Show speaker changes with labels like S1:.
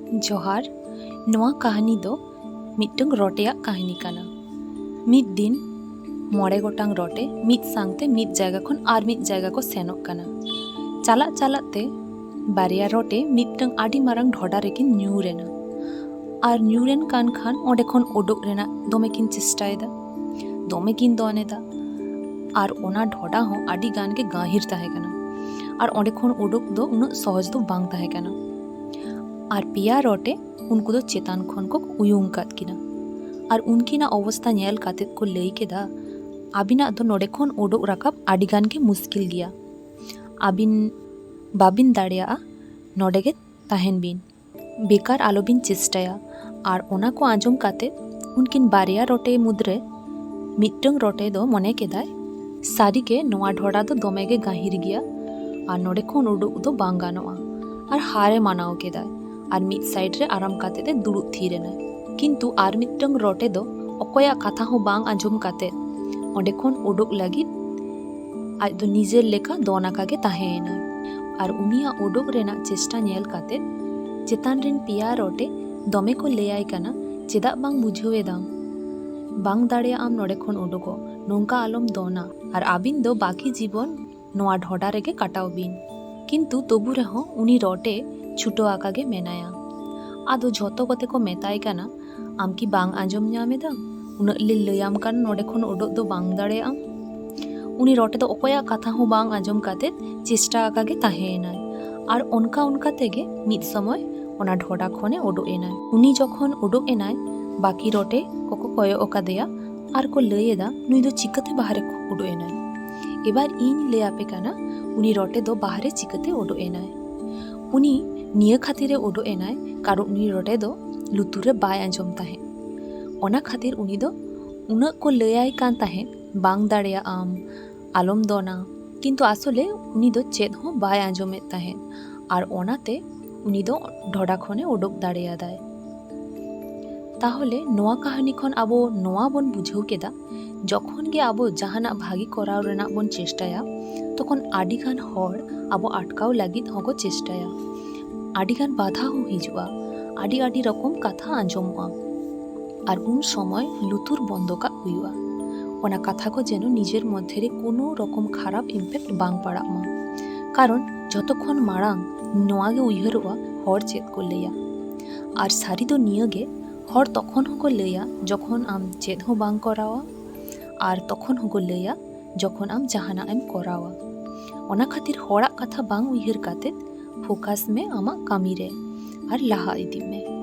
S1: जोहार नवा कहानी दो मिट्टंग रोटेया कहानी काना। मिद दिन मोड़े गोटांग रोटे मिद सांगते मिद जायगा खन आर मिद जायगा को सेनोग काना। चाला चाला ते बारिया रोटे मिट्टंग आडी मारांग ढोडा रेकिन न्यूरेना आर न्यूरेन कान खान ओंडे खन ओडोक रेना दोमे किन चेष्टायेदा दोमे किन दोनेदा आर ओना ढोडा हो आडी गान के गाहिर ताहे काना आर ओंडे खन ओडोक दो उना सहज दो बांग ताहे काना। आर पिया रोटे उनको दो चेतान खन को उयुंग काद किना आर उनकिना अवस्था नेल कातेत को लई केदा आबिना दो नोडे खन ओडोक राकाब आडिगान के मुश्किल गिया। आबिन बाबिन दाड़ेया नोडे गे ताहेन बिन बेकार आलोबिन चेष्टाया आर ओना को आंजम काते उनकिन बारिया रोटे मुद्रे मिट्टंग रोटे दो मने केदाय सारी के नोआ ढोडा दो दोमे गे गाहिर गिया आर नोडे खन ओडोक दो बांग गानोआ आर हारे मानाओ केदाय आर मिद साइड रे आराम काते ते दुड़ुब थीरेना। किंतु आर मिट्टंग रोटे दो अकोया कथा हो बांग आंजम काते ओंडे खन ओडोक लागिद आज दो निजेर लेका दोनाका गे ताहेना आर उनिया ओडोक रेना चेष्टा नेल काते चेतान रिन पिया रोटे दोमे को लेयाय काना चेदा बांग बुझावेदाम बांग दाड़े आम नोडे खन ओडोको नोंका आलम दोना आर आबिन दो बाकी जीवन नोआ ढोडा रेगे काटाओ बिन। किंतु तबु रेहो उनी रोटे छुटो आका गे मेनाया आदो झोतो कते को मेताय काना आम की बांग आंजम ᱧᱟᱢᱮᱫᱟ उना ले लयाम कान नोडे खन ओडोक दो बांग दाड़ेया उनी रोटे दो अकोया कथा हो बांग आंजम काते चेष्टा आका गे ताहेनाय आर उनका उनका तेगे मिद समय ओना ढोडा खने ओडोक एनाय। उनी जखन ओडोक एनाय बाकी रोटे कोको कयो ओकादेया आर को लयेदा नुई दो चिकाते बाहरे ओडोक एनाय। एबार इन ले आपे काना उनी रोटे दो बाहरे चिकाते ओडोक एनाय। उनी निया खातिरे ओडोक एनाय कारण उनी रोटे दो लुतुरे बाय आंजम ताहे ओना खातिर उनी दो उना को लयाय कान ताहे बांग दाड़ेया आम आलम दोना किंतु आसले उनी दो चेद हो बाय आंजमे ताहे आर ओनाते उनी दो ढोडा खने ओडोक दाड़ेयादाय। ताहले नोआ कहानी खन आबो नोआ बोन बुझाव केदा जखन गे आबो जहाना भागी कराव रेना बोन चेष्टाया तखन आडिगान हर आबो आटकाव लागिद होगो चेष्टाया आडिगान बाधा हो हिजुआ आडी आडी रकम कथा आंजमोआ आर उन समय लुतुर बंदोका हुआ ओना कथा को जेनो निजेर मध्य रे कोनो रकम खराब इम्पैक्ट बांग पड़ा मा कारण जतक्षण मारांग नोआ गे उयहरोआ हर चेद को लैया आर सारी दो निया गे हर तखन होको लैया जखन आम चेद हो बांग करावा आर तखन होको लैया जखन आम जहाना एम करावा ओना खातिर हराक कथा बांग उयहर काते फोकास में आमा कामी रे आर लाहा इदी में।